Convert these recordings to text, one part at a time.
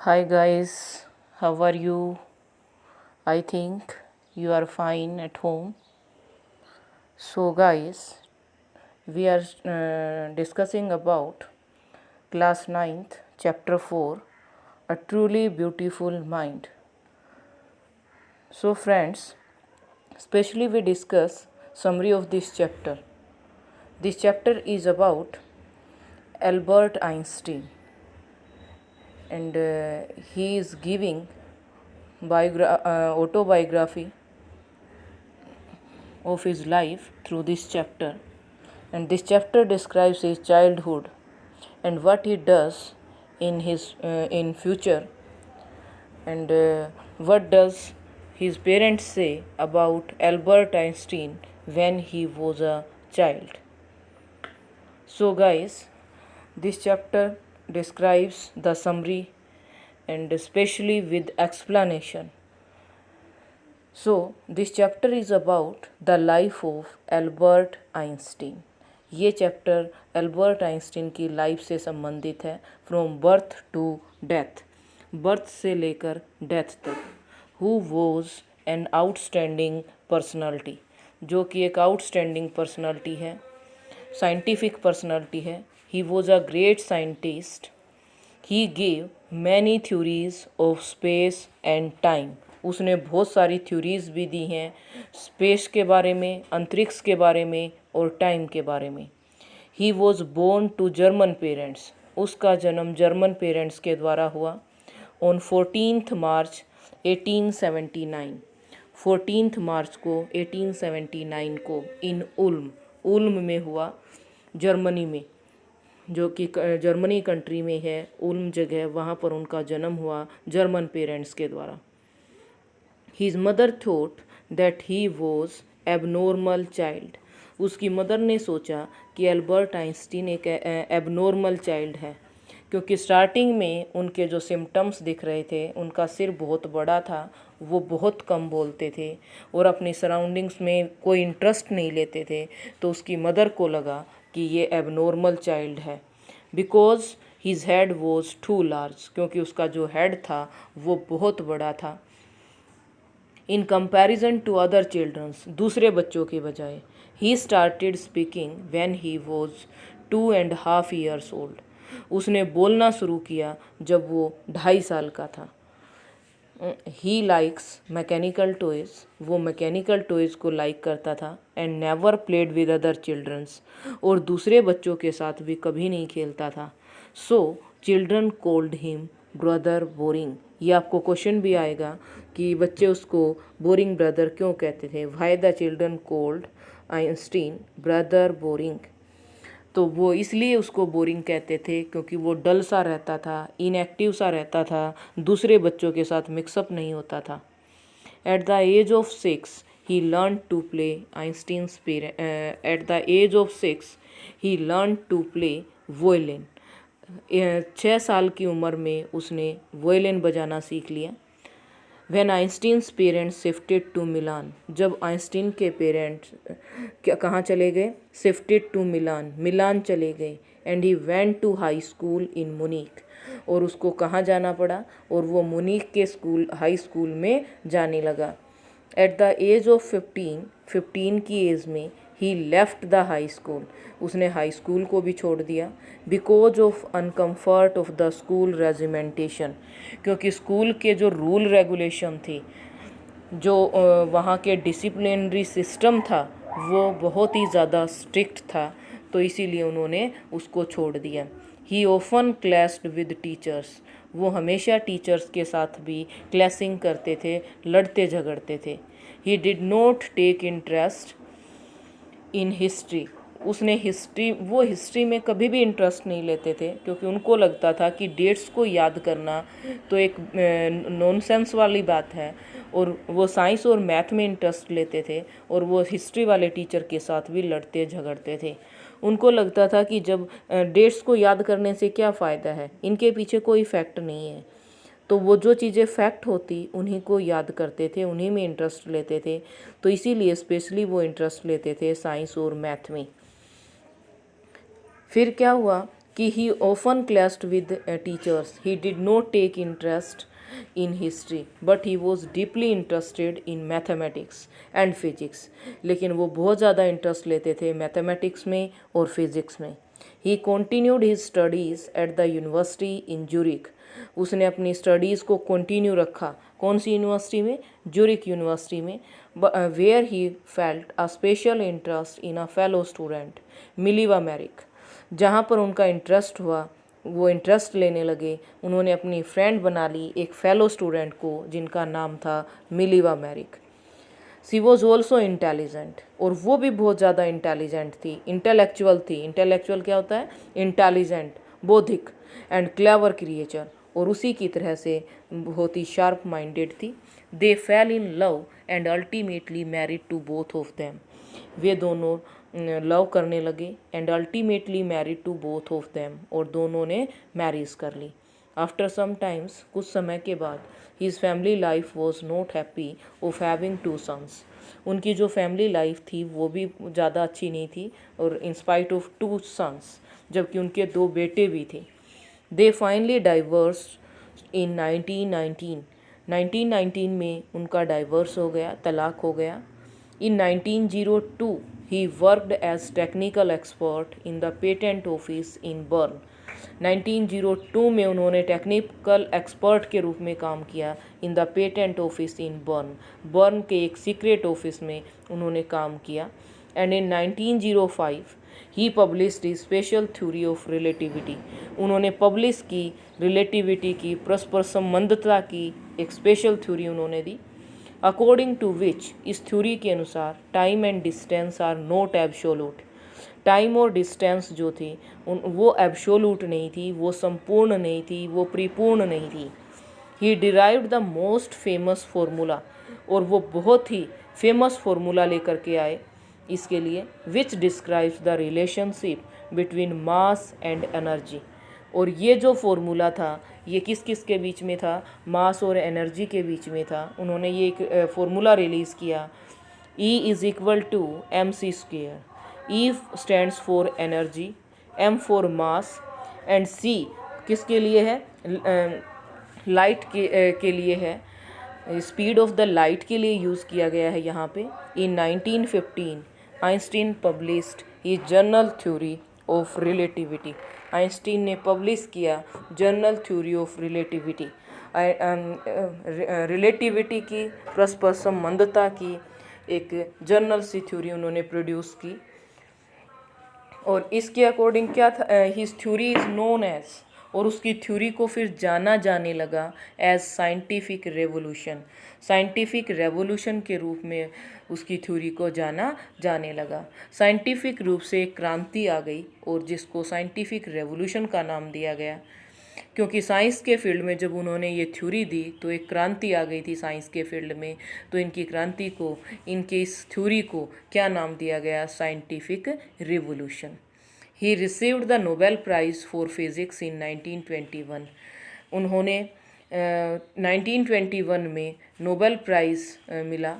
Hi guys, how are you? I think you are fine at home. So, guys, we are discussing about class ninth, chapter 4, a truly beautiful mind. So, friends, especially we discuss summary of this chapter. This chapter is about Albert Einstein, and he is giving autobiography of his life through this chapter. And this chapter describes his childhood and what he does in future, and what does his parents say about Albert Einstein when he was a child. So guys, this chapter describes the summary and especially with explanation. So this chapter is about the life of Albert Einstein. ये chapter Albert Einstein की life से संबंधित है, from birth to death, birth से लेकर death तक. Who was an outstanding personality, जो कि एक आउटस्टैंडिंग पर्सनालिटी है, साइंटिफिक पर्सनालिटी है. He was a great scientist. He gave many theories of space and time. उसने बहुत सारी थ्योरीज भी दी हैं स्पेस के बारे में, अंतरिक्ष के बारे में और टाइम के बारे में. He was born to German parents. उसका जन्म जर्मन पेरेंट्स के द्वारा हुआ. ऑन 14 मार्च 1879, 14 मार्च को 1879 को इन उल्म, उल्म में हुआ, जर्मनी में, जो कि जर्मनी कंट्री में है, उल्म जगह, वहाँ पर उनका जन्म हुआ जर्मन पेरेंट्स के द्वारा. His mother thought that he was abnormal child. उसकी मदर ने सोचा कि एल्बर्ट आइंस्टीन एक एबनॉर्मल चाइल्ड है, क्योंकि स्टार्टिंग में उनके जो सिम्टम्स दिख रहे थे, उनका सिर बहुत बड़ा था, वो बहुत कम बोलते थे और अपनी सराउंडिंग्स में कोई इंटरेस्ट नहीं लेते थे. तो उसकी मदर को लगा कि ये एबनॉर्मल चाइल्ड है. Because his head was too large, क्योंकि उसका जो हेड था वो बहुत बड़ा था. In comparison to other childrens, दूसरे बच्चों के बजाय. He started speaking when he was 2.5 years old. उसने बोलना शुरू किया जब वो 2.5 साल का था. ही लाइक्स मैकेनिकल टॉयज़, वो मैकेनिकल टॉयज़ को लाइक करता था. And never played with other childrens, और दूसरे बच्चों के साथ भी कभी नहीं खेलता था. So children cold him brother boring. ये आपको क्वेश्चन भी आएगा कि बच्चे उसको बोरिंग ब्रदर क्यों कहते थे. Why the children cold Einstein brother boring. तो वो इसलिए उसको बोरिंग कहते थे क्योंकि वो डल सा रहता था, इनएक्टिव सा रहता था, दूसरे बच्चों के साथ मिक्सअप नहीं होता था. At the age of 6 he learn to play Einstein's at the age of 6 he learn to play violin. 6 साल की उम्र में उसने वोयलिन बजाना सीख लिया. When Einstein's parents shifted to Milan, जब आइंस्टीन के पेरेंट्स कहाँ चले गए, शिफ्टेड टू मिलान, मिलान चले गए. And he went to high school in Munich, और उसको कहाँ जाना पड़ा, और वो मुनीक के स्कूल, हाई स्कूल में जाने लगा. एट द एज ऑफ 15 की एज में ही लेफ्ट द हाई स्कूल, उसने हाई स्कूल को भी छोड़ दिया. Because of uncomfort of the school regimentation, क्योंकि स्कूल के जो रूल रेगुलेशन थी, जो वहाँ के डिसिप्लिनरी सिस्टम था, वो बहुत ही ज़्यादा स्ट्रिक्ट था, तो इसीलिए उन्होंने उसको छोड़ दिया. ही ऑफन क्लैश्ड विद टीचर्स, वो हमेशा टीचर्स के साथ भी क्लैशिंग करते थे, लड़ते झगड़ते थे. He did not take interest in history, उसने हिस्ट्री में कभी भी इंटरेस्ट नहीं लेते थे, क्योंकि उनको लगता था कि डेट्स को याद करना तो एक नॉनसेंस वाली बात है. और वो साइंस और मैथ में इंटरेस्ट लेते थे, और वो हिस्ट्री वाले टीचर के साथ भी लड़ते झगड़ते थे. उनको लगता था कि जब डेट्स को याद करने से क्या फ़ायदा है, इनके पीछे कोई फैक्ट नहीं है. तो वो जो चीज़ें फैक्ट होती उन्हीं को याद करते थे, उन्हीं में इंटरेस्ट लेते थे. तो इसीलिए स्पेशली वो इंटरेस्ट लेते थे साइंस और मैथ में. फिर क्या हुआ कि he often clashed with teachers. He did not take interest in history, but he was deeply interested in mathematics and physics. लेकिन वो बहुत ज़्यादा इंटरेस्ट लेते थे मैथमेटिक्स में और फिजिक्स में. He continued his studies at the university in Zurich. उसने अपनी स्टडीज़ को कंटिन्यू रखा. कौन सी यूनिवर्सिटी में? ज्यूरिक यूनिवर्सिटी में. Where he felt a special interest in a fellow student Mileva Maric. जहाँ पर उनका इंटरेस्ट हुआ वो इंटरेस्ट लेने लगे. उन्होंने अपनी फ्रेंड बना ली एक फेलो स्टूडेंट को जिनका नाम था Mileva Maric. She was also intelligent, और वो भी बहुत ज़्यादा इंटेलिजेंट थी, इंटेलेक्चुअल थी. इंटेलेक्चुअल क्या होता है? इंटेलिजेंट, बौद्धिक. एंड क्लेवर क्रिएचर, और उसी की तरह से बहुत ही शार्प माइंडेड थी. They fell in love and ultimately married to both of them. वे दोनों लव करने लगे and ultimately married to both of them, और दोनों ने मैरिज कर ली. आफ्टर सम टाइम्स, कुछ समय के बाद, his family life was not happy of having two sons. उनकी जो फैमिली लाइफ थी वो भी ज़्यादा अच्छी नहीं थी, और in spite of two sons, जबकि उनके 2 बेटे भी थे. दे फाइनली डाइवर्स इन 1919. 1919 में उनका डाइवर्स हो गया, तलाक हो गया. इन 1902 he worked as technical expert in the patent office in Bern. 1902 में उन्होंने टेक्निकल एक्सपर्ट के रूप में काम किया in the patent office in burn. Burn के एक सीक्रेट ऑफिस में उन्होंने काम किया. And in 1905 he published the special theory of relativity. उन्होंने पब्लिश की रिलेटिविटी की, परस्पर संबंधता की एक स्पेशल थ्योरी उन्होंने दी. अकॉर्डिंग टू विच, इस थ्योरी के अनुसार, time and distance are not absolute. Time और डिस्टेंस जो थी वो एब्सोल्यूट नहीं थी, वो संपूर्ण नहीं थी, वो परिपूर्ण नहीं थी. He derived the most famous formula, और वो बहुत ही फेमस फार्मूला लेकर के आए इसके लिए, which describes the relationship between mass and energy. और ये जो फार्मूला था ये किस किस के बीच में था? मास और एनर्जी के बीच में था. उन्होंने ये एक फार्मूला रिलीज़ किया, E is equal to mc². E stands for energy, M for mass, and C किसके लिए है? लाइट के लिए है. स्पीड ऑफ द लाइट के लिए यूज़ किया गया है यहाँ पे. In 1915 Einstein published his journal theory of relativity. Einstein ने पब्लिश किया journal theory of relativity. Relativity की, परस्पर संबंधता की एक जर्नल सी थ्योरी उन्होंने प्रोड्यूस की. और इसके अकॉर्डिंग क्या था? His theory is known as, और उसकी थ्योरी को फिर जाना जाने लगा as scientific revolution. Scientific revolution के रूप में उसकी थ्योरी को जाना जाने लगा. साइंटिफिक रूप से एक क्रांति आ गई, और जिसको साइंटिफिक रेवोल्यूशन का नाम दिया गया, क्योंकि साइंस के फील्ड में जब उन्होंने ये थ्योरी दी तो एक क्रांति आ गई थी साइंस के फील्ड में. तो इनकी क्रांति को, इनके इस थ्योरी को क्या नाम दिया गया? Scientific revolution. He received the Nobel prize for physics in 1921. उन्होंने 1921 में नोबेल प्राइज़ मिला.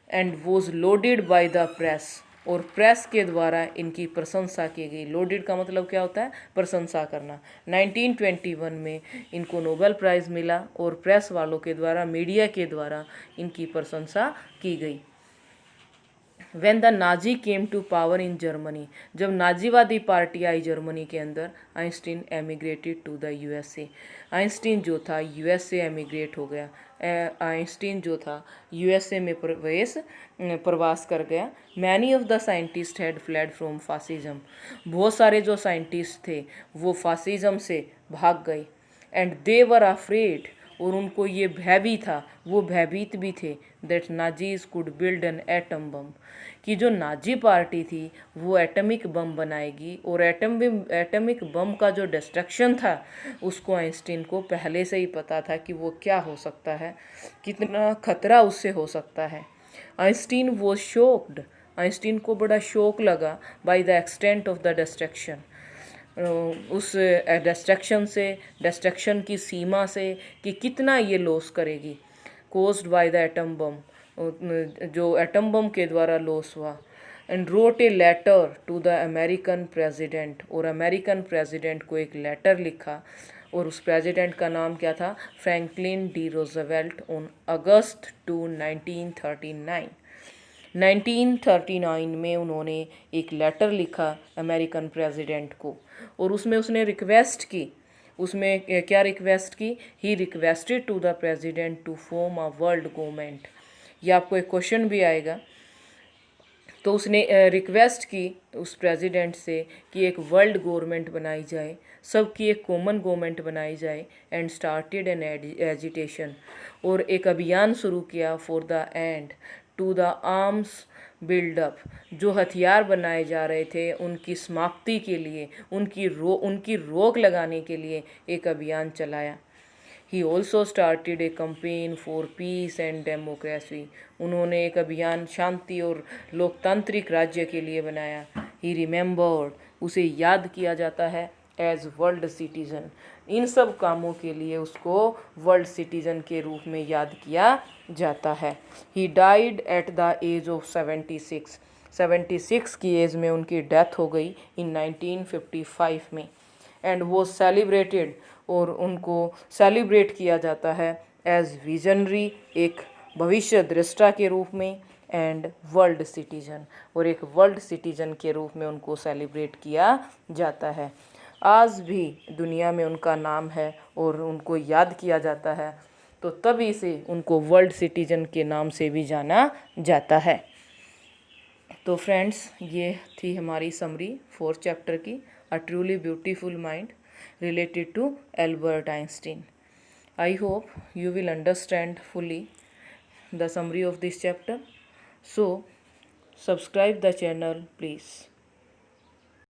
And was lauded by the press, और प्रेस के द्वारा इनकी प्रशंसा की गई. लोडेड का मतलब क्या होता है? प्रशंसा करना. 1921 में इनको नोबेल प्राइज़ मिला और प्रेस वालों के द्वारा, मीडिया के द्वारा इनकी प्रशंसा की गई. When the Nazi came to power in Germany, जब नाजीवादी पार्टी आई जर्मनी के अंदर, Einstein emigrated to the USA. Einstein जो था USA एमिग्रेट हो गया. आइंस्टीन जो था USA में प्रवास कर गया. Many of the scientist had fled from fascism. बहुत सारे जो साइंटिस्ट थे वो फासिज्म से भाग गए. एंड दे वर अफ्रेड, और उनको ये भय भी था, वो भयभीत भी थे, that Nazis could build an atom bomb, कि जो नाजी पार्टी थी वो एटमिक बम बनाएगी. और एटमिक बम का जो डिस्ट्रक्शन था उसको आइंस्टीन को पहले से ही पता था कि वो क्या हो सकता है, कितना खतरा उससे हो सकता है. Einstein was shocked. आइंस्टीन को बड़ा शौक लगा by the extent of the destruction. उस डिस्ट्रक्शन की सीमा से कि कितना ये लॉस करेगी. Caused by the atom bomb, जो एटम बम के द्वारा लॉस हुआ. And wrote a letter to the American president, और अमेरिकन प्रेसिडेंट को एक लेटर लिखा, और उस प्रेसिडेंट का नाम क्या था, Franklin D Roosevelt, on August 2 1939। 1939 में उन्होंने एक लेटर लिखा अमेरिकन प्रेसिडेंट को, और उसमें उसने रिक्वेस्ट की, उसमें क्या रिक्वेस्ट की, he requested to the president to form a world government. ये आपको एक क्वेश्चन भी आएगा। तो उसने रिक्वेस्ट की उस प्रेसिडेंट से कि एक वर्ल्ड गवर्नमेंट बनाई जाए, सबकी एक कॉमन गवर्नमेंट बनाई जाए, एंड स्टार्टेड एन एजिटेशन, और एक अभियान शुरू किया for the end to the arms buildup, जो हथियार बनाए जा रहे थे उनकी समाप्ति के लिए, उनकी रोक लगाने के लिए एक अभियान चलाया। He also started A campaign for piece and democracy, उन्होंने एक अभियान शांति और लोकतांत्रिक राज्य के लिए बनाया। ही रिमेंबर्ड, उसे याद किया जाता है एज वर्ल्ड सिटीजन, इन सब कामों के लिए उसको वर्ल्ड सिटीजन के रूप में याद किया जाता है। He died at the age of 76, 76 की एज में उनकी डेथ हो गई इन 1955 में, एंड वो सेलिब्रेटेड, और उनको सेलिब्रेट किया जाता है एज विजनरी, एक भविष्य दृष्टा के रूप में, एंड वर्ल्ड सिटीजन, और एक वर्ल्ड सिटीजन के रूप में उनको सेलिब्रेट किया जाता है। आज भी दुनिया में उनका नाम है और उनको याद किया जाता है, तो तभी से उनको वर्ल्ड सिटीजन के नाम से भी जाना जाता है। तो फ्रेंड्स, ये थी हमारी समरी 4th चैप्टर की, a truly beautiful mind related to Albert Einstein. I hope you will understand fully the summary of this chapter. So, subscribe the channel please.